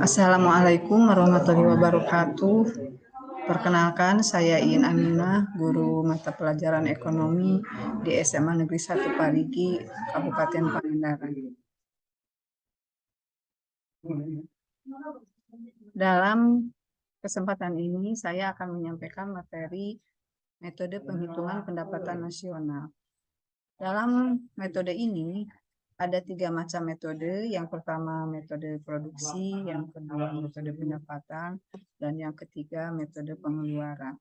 Assalamualaikum warahmatullahi wabarakatuh. Perkenalkan, saya Iin Aminah, guru mata pelajaran ekonomi di SMA Negeri 1 Parigi, Kabupaten Pangandaran. Dalam kesempatan ini, saya akan menyampaikan materi metode penghitungan pendapatan nasional. Dalam metode ini, ada 3 macam metode. Yang pertama metode produksi, yang kedua metode pendapatan, dan yang ketiga metode pengeluaran.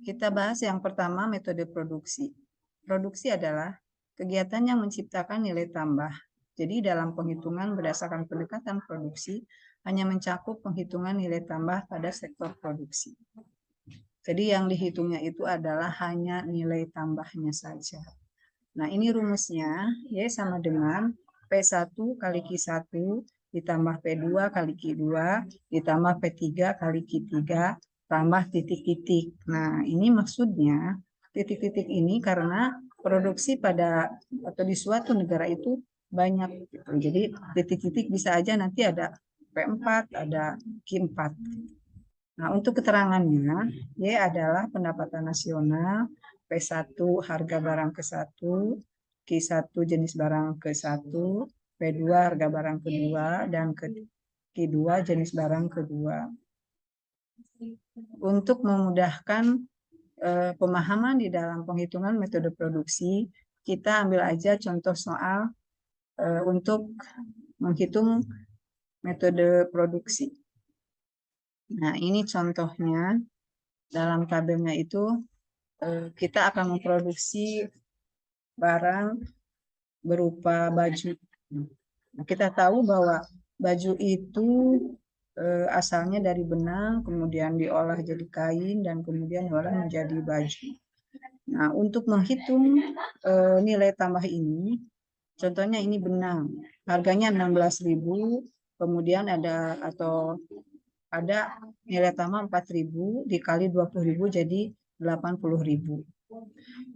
Kita bahas yang pertama metode produksi. Produksi adalah kegiatan yang menciptakan nilai tambah. Jadi dalam penghitungan berdasarkan pendekatan produksi, hanya mencakup penghitungan nilai tambah pada sektor produksi. Jadi yang dihitungnya itu adalah hanya nilai tambahnya saja. Nah, ini rumusnya, Y sama dengan P1 kali Q1 ditambah P2 kali Q2 ditambah P3 kali Q3 tambah titik-titik. Nah, ini maksudnya titik-titik ini karena produksi pada atau di suatu negara itu banyak. Jadi titik-titik bisa aja nanti ada P4, ada Q4. Nah, untuk keterangannya, Y adalah pendapatan nasional, P1 harga barang ke-1, Q1 jenis barang ke-1, P2 harga barang kedua, dan Q2 jenis barang kedua. Untuk memudahkan pemahaman di dalam penghitungan metode produksi, kita ambil aja contoh soal untuk menghitung metode produksi. Nah, ini contohnya. Dalam tabelnya itu kita akan memproduksi barang berupa baju. Nah, kita tahu bahwa baju itu asalnya dari benang, kemudian diolah jadi kain, dan kemudian diolah menjadi baju. Nah, untuk menghitung nilai tambah ini, contohnya ini benang, harganya 16.000, kemudian ada nilai tambah 4.000 dikali 20.000 jadi 80.000.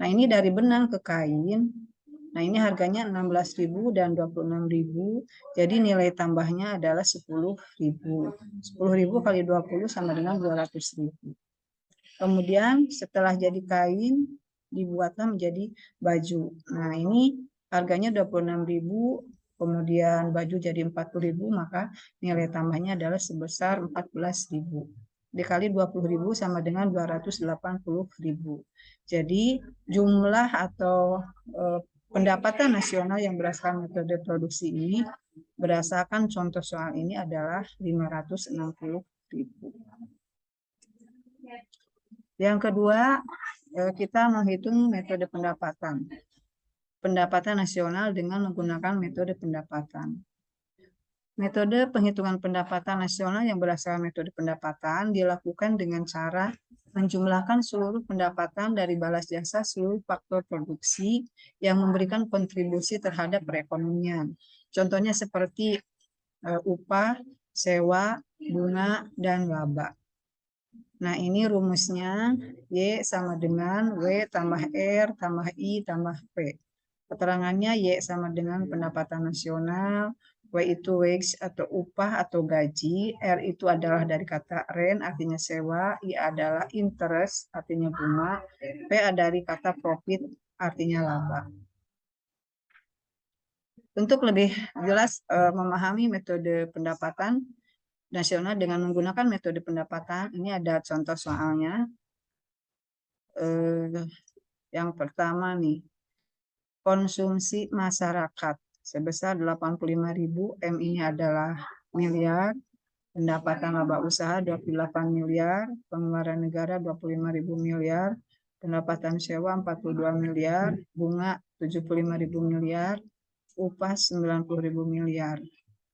Nah, ini dari benang ke kain. Nah, ini harganya 16.000 dan 26.000. Jadi nilai tambahnya adalah 10.000. 10.000 kali 20 sama dengan 200.000. Kemudian setelah jadi kain dibuatlah menjadi baju. Nah, ini harganya 26.000, kemudian baju jadi 40.000, maka nilai tambahnya adalah sebesar 14.000. Dikali 20.000 sama dengan 280.000. Jadi jumlah atau pendapatan nasional yang berdasarkan metode produksi ini, berdasarkan contoh soal ini adalah 560.000. Yang kedua, kita menghitung metode pendapatan. Pendapatan nasional dengan menggunakan metode pendapatan. Metode penghitungan pendapatan nasional yang berdasarkan metode pendapatan dilakukan dengan cara menjumlahkan seluruh pendapatan dari balas jasa seluruh faktor produksi yang memberikan kontribusi terhadap perekonomian. Contohnya seperti upah, sewa, bunga, dan laba. Nah, ini rumusnya Y sama dengan W tambah R tambah I tambah P. Keterangannya Y sama dengan pendapatan nasional, W itu wage atau upah atau gaji, R itu adalah dari kata rent artinya sewa, I adalah interest artinya bunga, P dari kata profit artinya laba. Untuk lebih jelas memahami metode pendapatan nasional dengan menggunakan metode pendapatan, ini ada contoh soalnya. Yang pertama nih, konsumsi masyarakat sebesar 85.000, M ini adalah miliar, pendapatan laba usaha 28 miliar, pengeluaran negara 25.000 miliar, pendapatan sewa 42 miliar, bunga 75.000 miliar, upah 90.000 miliar.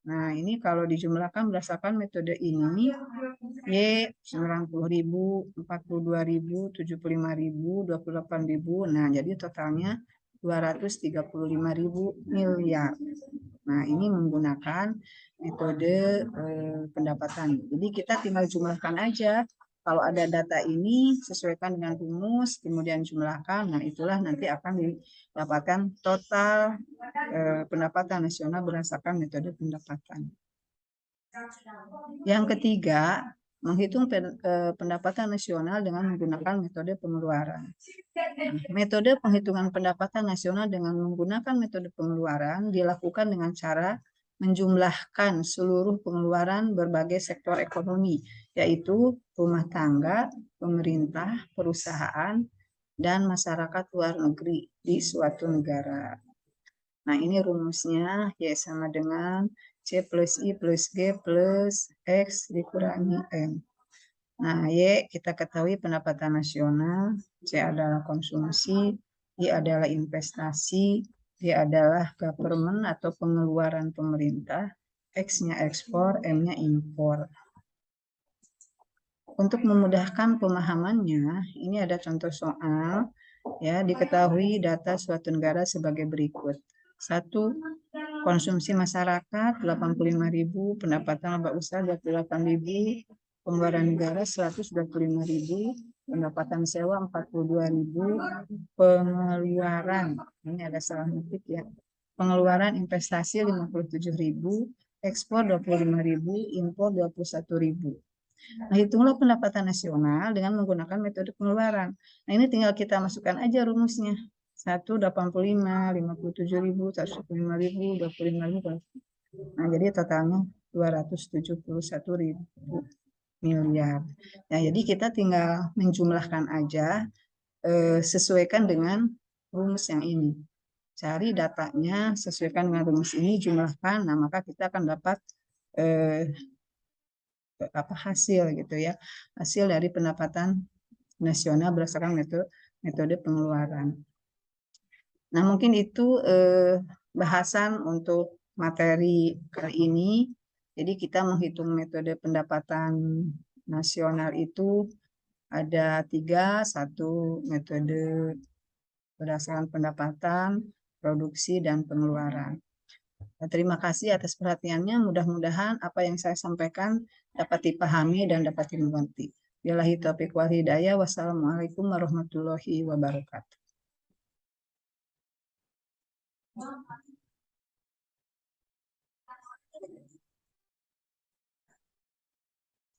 Nah, ini kalau dijumlahkan berdasarkan metode ini, Y 90.000, 42.000, 75.000, 28.000. Nah, jadi totalnya 235.000 miliar. Nah, ini menggunakan metode pendapatan. Jadi kita tinggal jumlahkan aja Kalau ada data ini sesuaikan dengan rumus, kemudian jumlahkan, nah itulah nanti akan didapatkan total pendapatan nasional berdasarkan metode pendapatan. Yang ketiga, menghitung pendapatan nasional dengan menggunakan metode pengeluaran. Metode penghitungan pendapatan nasional dengan menggunakan metode pengeluaran dilakukan dengan cara menjumlahkan seluruh pengeluaran berbagai sektor ekonomi, yaitu rumah tangga, pemerintah, perusahaan, dan masyarakat luar negeri di suatu negara. Nah, ini rumusnya Y sama dengan C plus I plus G plus X dikurangi M. Nah, Y kita ketahui pendapatan nasional, C adalah konsumsi, I adalah investasi, D adalah government atau pengeluaran pemerintah, X-nya ekspor, M-nya impor. Untuk memudahkan pemahamannya, ini ada contoh soal, ya, diketahui data suatu negara sebagai berikut. 1. Konsumsi masyarakat 85.000, pendapatan laba usaha 28.000, pengeluaran negara 125.000, pendapatan sewa 42.000, pengeluaran, ini ada salah ngetik ya, pengeluaran investasi 57.000, ekspor 25.000, impor 21.000. Nah, hitunglah pendapatan nasional dengan menggunakan metode pengeluaran. Nah, ini tinggal kita masukkan aja rumusnya. 185, 57.000, 105.000, 25.000. Nah, jadi totalnya 271.000 miliar. Nah, jadi kita tinggal menjumlahkan aja, sesuaikan dengan rumus yang ini. Cari datanya, sesuaikan dengan rumus ini, jumlahkan. Nah, maka kita akan dapat hasil gitu ya, hasil dari pendapatan nasional berdasarkan metode pengeluaran. Nah, mungkin itu bahasan untuk materi kali ini. Jadi kita menghitung metode pendapatan nasional itu ada 3, 1 metode berdasarkan pendapatan, produksi, dan pengeluaran. Nah, terima kasih atas perhatiannya. Mudah-mudahan apa yang saya sampaikan dapat dipahami dan dapat dimengerti. Billahi taufiq wal hidayah. Wassalamualaikum warahmatullahi wabarakatuh.